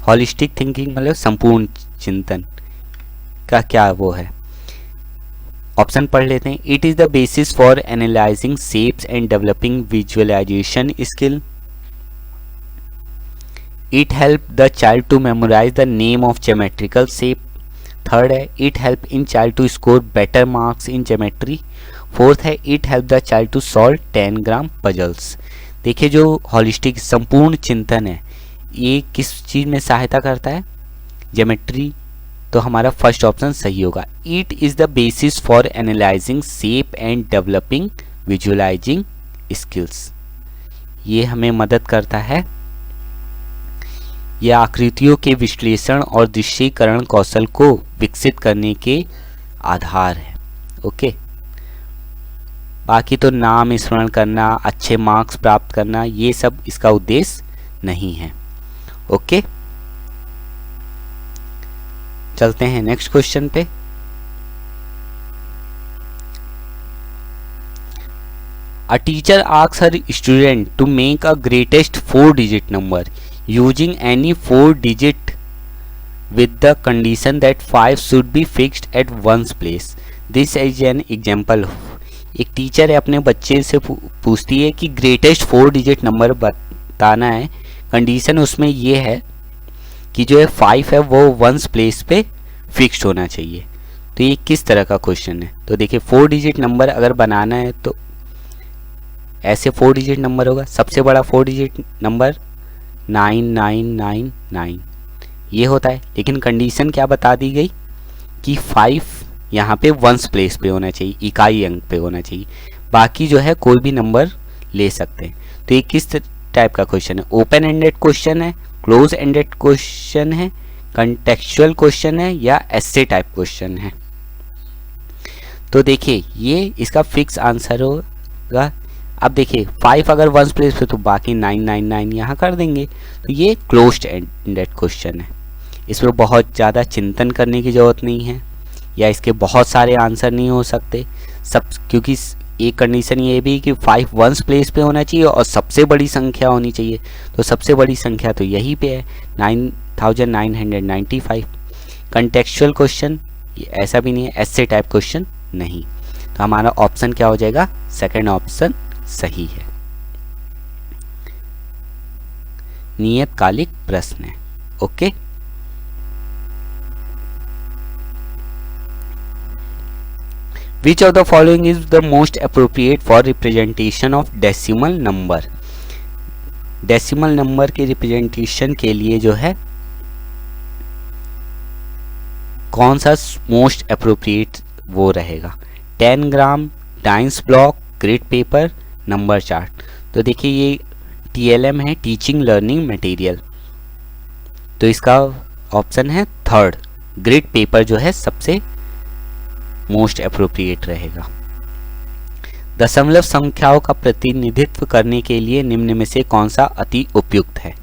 [SPEAKER 1] होलिस्टिक थिंकिंग मतलब संपूर्ण चिंतन का क्या वो है। ऑप्शन पढ़ लेते हैं। It is the basis for analysing shapes and developing visualisation skill. It help the child to memorise the name of geometrical shape. Third है it help in child to score better marks in geometry. Fourth है it help the child to solve 10 gram puzzles. देखिए जो holistic संपूर्ण चिंतन है ये किस चीज़ में सहायता करता है, ज्योमेट्री, तो हमारा फर्स्ट ऑप्शन सही होगा। It is the basis for analysing shape and developing visualising skills. ये हमें मदद करता है, यह आकृतियों के विश्लेषण और दृश्यीकरण कौशल को विकसित करने के आधार है। ओके, बाकी तो नाम स्मरण करना, अच्छे मार्क्स प्राप्त करना, ये सब इसका उद्देश्य नहीं है। ओके, चलते हैं नेक्स्ट क्वेश्चन पे। A teacher asks her student to make a greatest 4-digit number using any 4-digit with the condition that 5 should be fixed at one's place. This is an example. एक teacher है अपने बच्चे से पूछती है कि greatest 4-digit number बताना है, कंडीशन उसमें ये है कि जो है 5 है वो वंस प्लेस पे फिक्स्ड होना चाहिए। तो ये किस तरह का क्वेश्चन है, तो देखिए 4-digit नंबर अगर बनाना है तो ऐसे 4-digit नंबर होगा। सबसे बड़ा 4-digit नंबर 9999 ये होता है, लेकिन कंडीशन क्या बता दी गई कि 5 यहाँ पे वंस प्लेस पे होना चाहिए, इकाई अंक पे होना चाहिए, बाकी जो है कोई भी नंबर ले सकते हैं। तो ये किस टाइप का क्वेश्चन है, ओपन एंडेड क्वेश्चन है, क्लोज एंडेड क्वेश्चन है, कंटेक्चुअल क्वेश्चन है या एसे टाइप क्वेश्चन है। तो देखिए ये इसका फिक्स आंसर होगा। अब देखिए 5 अगर वंस प्लेस पे तो बाकी 999 यहाँ कर देंगे, तो ये क्लोज्ड एंडेड क्वेश्चन है। इसमें बहुत ज़्यादा चिंतन करने की ज़रूरत नहीं है या इसके बहुत सारे आंसर नहीं हो सकते सब, क्योंकि एक कंडीशन ये भी कि 5 वंस प्लेस पे होना चाहिए और सबसे बड़ी संख्या होनी चाहिए। तो सबसे बड़ी संख्या तो यहीं पे है 9995। कंटेक्चुअल क्वेश्चन ऐसा भी नहीं है, ऐसे टाइप क्वेश्चन नहीं। तो हमारा ऑप्शन क्या हो जाएगा, सेकंड ऑप्शन सही है। नियतकालिक प्रश्न है। Okay, Which of the following is the most appropriate for representation of decimal number? Decimal number के रिप्रेजेंटेशन के लिए जो है कौन सा मोस्ट अप्रोप्रिएट वो रहेगा, 10 gram, Dienes block, grid paper, number chart. तो देखिए ये TLM है, टीचिंग लर्निंग मटेरियल, तो इसका ऑप्शन है थर्ड, ग्रिड पेपर जो है सबसे मोस्ट अप्रोप्रिएट रहेगा। दशमलव संख्याओं का प्रतिनिधित्व करने के लिए निम्न में से कौन सा अति उपयुक्त है,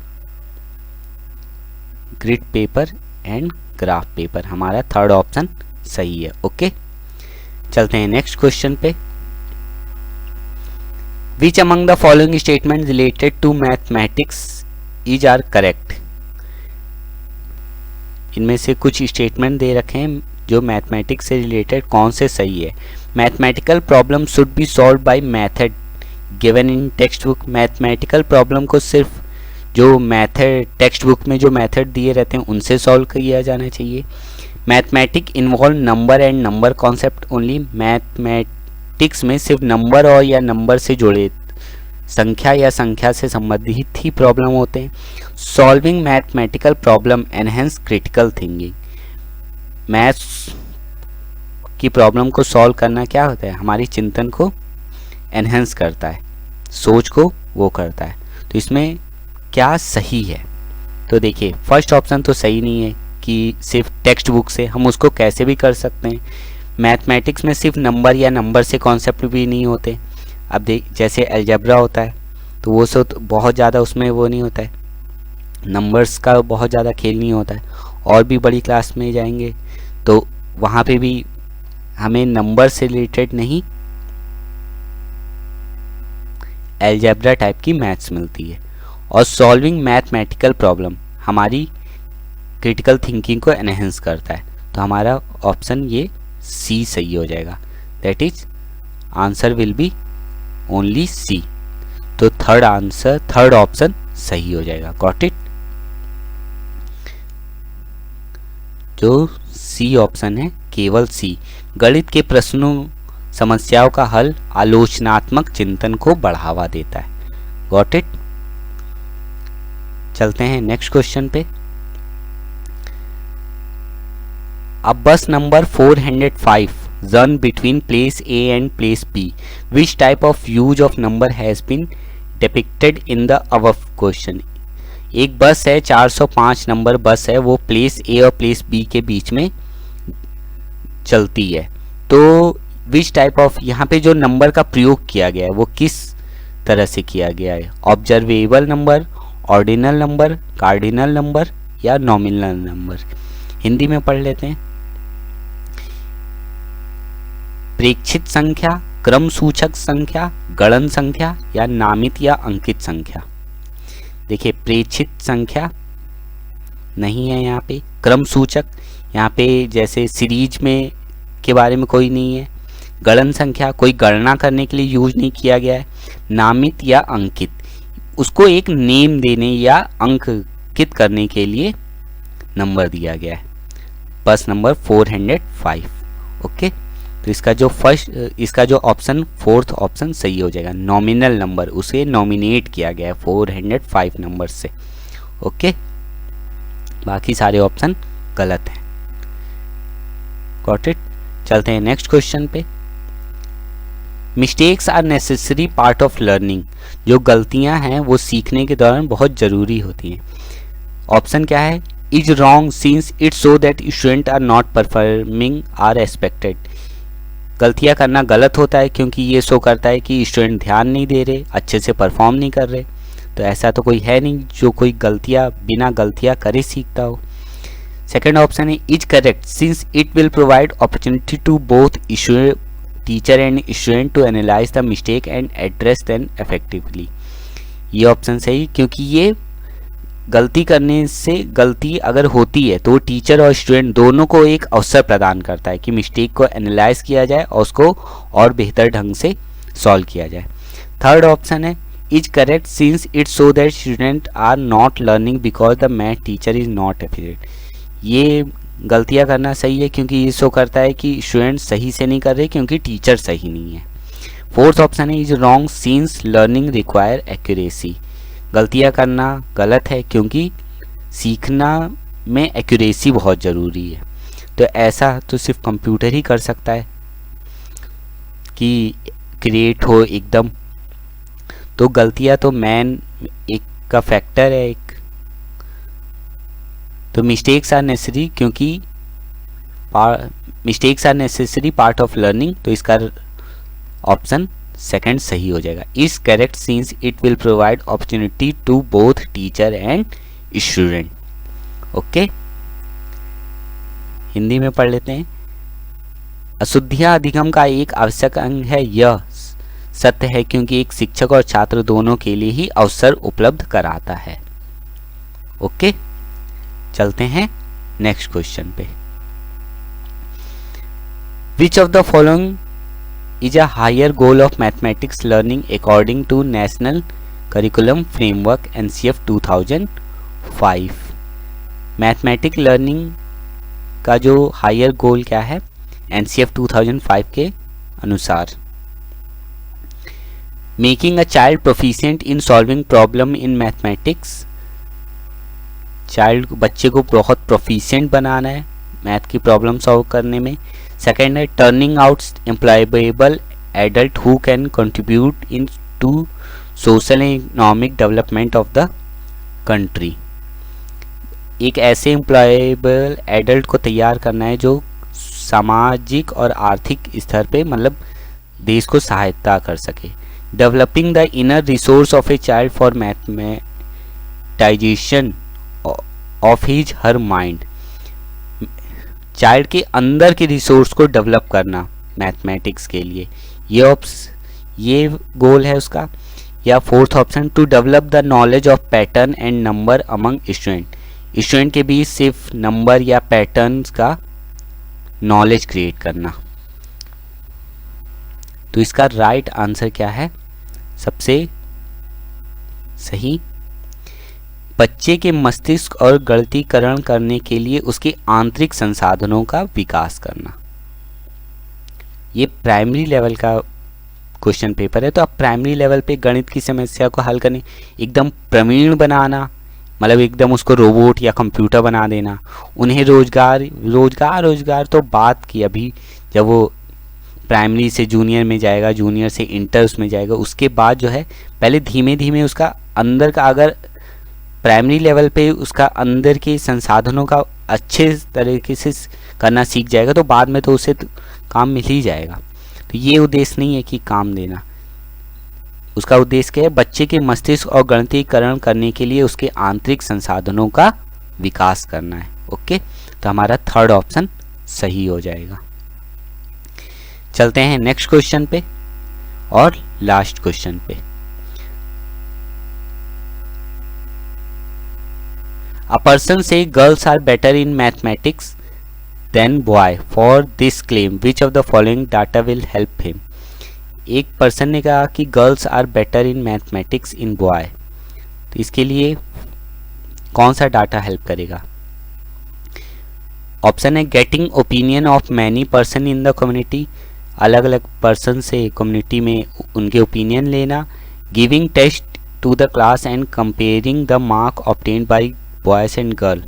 [SPEAKER 1] grid paper and graph paper, हमारा थर्ड ऑप्शन सही है। ओके, चलते हैं नेक्स्ट क्वेश्चन पे। Which among the following statements related to mathematics is are correct? इनमें से कुछ स्टेटमेंट दे रखे हैं जो मैथमेटिक्स से रिलेटेड कौन से सही है। Mathematical problem should be solve by method given in text book. Mathematical problem को सिर्फ जो मेथड टेक्स्ट बुक में जो मेथड दिए रहते हैं उनसे सॉल्व किया जाना चाहिए। Mathematic involve number and number concept only. Mathematics में सिर्फ नंबर और या नंबर से जुड़े संख्या या संख्या से संबंधित ही प्रॉब्लम होते हैं। Solving mathematical problem enhance critical thinking. Maths की प्रॉब्लम को सॉल्व करना क्या होता है, हमारी चिंतन को एनहेंस करता है, सोच को वो करता है। तो इसमें क्या सही है, तो देखिए फर्स्ट ऑप्शन तो सही नहीं है कि सिर्फ टेक्स्ट बुक से, हम उसको कैसे भी कर सकते हैं। मैथमेटिक्स में सिर्फ नंबर या नंबर से कॉन्सेप्ट भी नहीं होते। अब देख जैसे अलजेब्रा होता है तो वो सब बहुत ज़्यादा उसमें वो नहीं होता है, नंबर्स का बहुत ज़्यादा खेल नहीं होता है। और भी बड़ी क्लास में जाएंगे तो वहाँ पे भी हमें नंबर से रिलेटेड नहीं अलजेब्रा टाइप की मैथ्स मिलती है। और सॉल्विंग मैथमेटिकल प्रॉब्लम हमारी क्रिटिकल थिंकिंग को एनहेंस करता है। तो हमारा ऑप्शन ये सी सही हो जाएगा, that is answer will be only C. तो थर्ड ऑप्शन सही हो जाएगा, गॉट इट। जो C सी ऑप्शन है, केवल सी। गणित के प्रश्नों समस्याओं का हल आलोचनात्मक चिंतन को बढ़ावा देता है। Got it. चलते हैं नेक्स्ट क्वेश्चन पे। A bus number 405 run between place A and place B. Which type of use of number has been depicted in the above question? एक बस है, 405 नंबर बस है, वो प्लेस ए और प्लेस बी के बीच में चलती है। तो विच टाइप ऑफ, यहाँ पे जो नंबर का प्रयोग किया गया है वो किस तरह से किया गया है? Observable number, ordinal number, cardinal number या नॉमिनल नंबर? हिंदी में पढ़ लेते हैं। प्रेक्षित संख्या, क्रम सूचक संख्या, गणन संख्या या नामित या अंकित संख्या? देखिए, प्रेक्षित संख्या नहीं है यहाँ पे, क्रम सूचक यहाँ पे जैसे सीरीज में के बारे में कोई नहीं है, गणन संख्या कोई गणना करने के लिए यूज नहीं किया गया है, नामित या अंकित उसको एक नेम देने या अंकित करने के लिए नंबर दिया गया है। बस नंबर 405। ओके, तो इसका जो ऑप्शन फोर्थ ऑप्शन सही हो जाएगा। नॉमिनल नंबर, उसे नॉमिनेट किया गया है 405 नंबर से। ओके, बाकी सारे ऑप्शन गलत हैं। Got it. चलते हैं नेक्स्ट क्वेश्चन पे। Mistakes are necessary part of learning. जो गलतियां हैं वो सीखने के दौरान बहुत ज़रूरी होती हैं। ऑप्शन क्या है? Is wrong since it show that student are not performing are expected. गलतियां करना गलत होता है क्योंकि ये शो करता है कि स्टूडेंट ध्यान नहीं दे रहे, अच्छे से परफॉर्म नहीं कर रहे। तो ऐसा तो कोई है नहीं जो कोई गलतियां बिना गलतियां करे सीखता हो। सेकेंड ऑप्शन है is correct since it will provide opportunity to both teacher and student to analyse the mistake and address them effectively. ये ऑप्शन सही, क्योंकि ये गलती करने से, गलती अगर होती है तो टीचर और स्टूडेंट दोनों को एक अवसर प्रदान करता है कि मिस्टेक को एनालाइज किया जाए और उसको और बेहतर ढंग से सॉल्व किया जाए। थर्ड ऑप्शन है is correct since it show that student are not learning because the math teacher is not efficient. ये गलतियां करना सही है क्योंकि ये शो करता है कि स्टूडेंट सही से नहीं कर रहे क्योंकि टीचर सही नहीं है। फोर्थ ऑप्शन है is wrong since learning require accuracy. गलतियां करना गलत है क्योंकि सीखना में एक्यूरेसी बहुत ज़रूरी है। तो ऐसा तो सिर्फ कंप्यूटर ही कर सकता है कि क्रिएट हो एकदम। तो गलतियां तो मैन एक का फैक्टर है एक। तो मिस्टेक्स आर नेसेसरी क्योंकि mistakes are necessary part of learning. तो इसका ऑप्शन सेकंड सही हो जाएगा। Is correct since it will provide opportunity to both teacher and student. Okay, Hindi में पढ़ लेते हैं। अशुद्धियां अधिगम का एक आवश्यक अंग है। यह सत्य है क्योंकि एक शिक्षक और छात्र दोनों के लिए ही अवसर उपलब्ध कराता है। ओके, चलते हैं नेक्स्ट क्वेश्चन पे। Which of the following is a higher goal of mathematics learning according to National Curriculum Framework NCF 2005। Mathematic learning का जो हायर गोल क्या है NCF 2005 के अनुसार? Making a child proficient in solving problem in mathematics. बच्चे को बहुत प्रोफिशिएंट बनाना है मैथ की प्रॉब्लम सॉल्व करने में। सेकेंड है turning out employable adult who can contribute in to social and economic development of the country. एक ऐसे एम्प्लॉयबल एडल्ट को तैयार करना है जो सामाजिक और आर्थिक स्तर पे मतलब देश को सहायता कर सके। Developing the inner resource of a child for मैथमेटाइजेशन of his her mind. Child के अंदर के रिसोर्स को डेवलप करना मैथमेटिक्स के लिए, ये गोल है उसका। या fourth option to develop the knowledge of pattern and number among student के बीच सिर्फ नंबर या पैटर्न्स का नॉलेज क्रिएट करना। तो इसका राइट आंसर क्या है सबसे सही? बच्चे के मस्तिष्क और गणितीकरण करने के लिए उसके आंतरिक संसाधनों का विकास करना। ये प्राइमरी लेवल का क्वेश्चन पेपर है, तो आप प्राइमरी लेवल पे गणित की समस्या को हल करने एकदम प्रवीण बनाना, मतलब एकदम उसको रोबोट या कंप्यूटर बना देना। उन्हें रोजगार तो बात की अभी, जब वो प्राइमरी से जूनियर में जाएगा, जूनियर से इंटर उसमें जाएगा, उसके बाद जो है पहले धीमे धीमे उसका अंदर का, अगर प्राइमरी लेवल पे उसका अंदर के संसाधनों का अच्छे तरीके से करना सीख जाएगा तो बाद में तो उसे काम मिल ही जाएगा। तो ये उद्देश्य नहीं है कि काम देना, उसका उद्देश्य क्या है, बच्चे के मस्तिष्क और गणितीकरण करने के लिए उसके आंतरिक संसाधनों का विकास करना है। ओके, तो हमारा थर्ड ऑप्शन सही हो जाएगा। चलते हैं नेक्स्ट क्वेश्चन पे और लास्ट क्वेश्चन पे। A person say girls are better in mathematics than boy. For this claim, which of the following data will help him? एक पर्सन ने कहा कि girls are better in mathematics in boy, तो इसके लिए कौन सा डाटा हेल्प करेगा? ऑप्शन है getting opinion of many person in the community, अलग अलग पर्सन से कम्युनिटी में उनके ओपिनियन लेना, giving test to the class and comparing the mark obtained by boys and girl,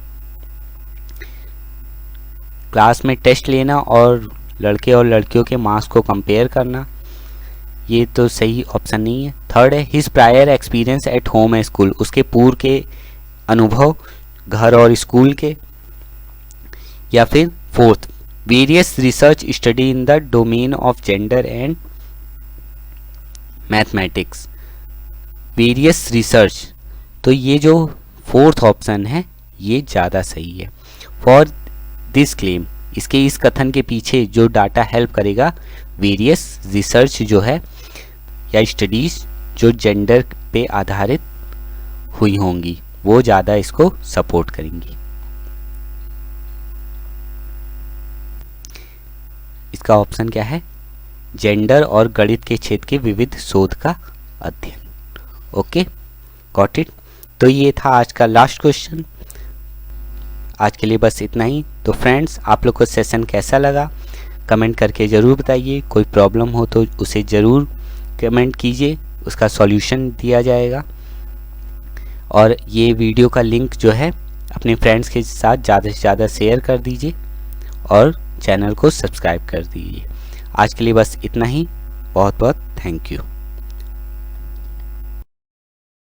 [SPEAKER 1] class में टेस्ट लेना और लड़के और लड़कियों के मार्क्स को कंपेयर करना, ये तो सही ऑप्शन नहीं है। थर्ड है his prior experience at home and school, उसके पूर्व के अनुभव घर और स्कूल के। या फिर fourth various research study in the domain of gender and mathematics, various research, तो ये जो फोर्थ ऑप्शन है ये ज़्यादा सही है। फॉर दिस क्लेम, इसके इस कथन के पीछे जो डाटा हेल्प करेगा, वेरियस रिसर्च जो है या स्टडीज जो जेंडर पे आधारित हुई होंगी वो ज़्यादा इसको सपोर्ट करेंगी। इसका ऑप्शन क्या है? जेंडर और गणित के क्षेत्र के विविध शोध का अध्ययन। Okay, got it. तो ये था आज का लास्ट क्वेश्चन। आज के लिए बस इतना ही। तो फ्रेंड्स, आप लोग को सेशन कैसा लगा कमेंट करके ज़रूर बताइए। कोई प्रॉब्लम हो तो उसे ज़रूर कमेंट कीजिए, उसका सॉल्यूशन दिया जाएगा। और ये वीडियो का लिंक जो है अपने फ्रेंड्स के साथ ज़्यादा से ज़्यादा शेयर कर दीजिए और चैनल को सब्सक्राइब कर दीजिए। आज के लिए बस इतना ही। बहुत बहुत थैंक यू।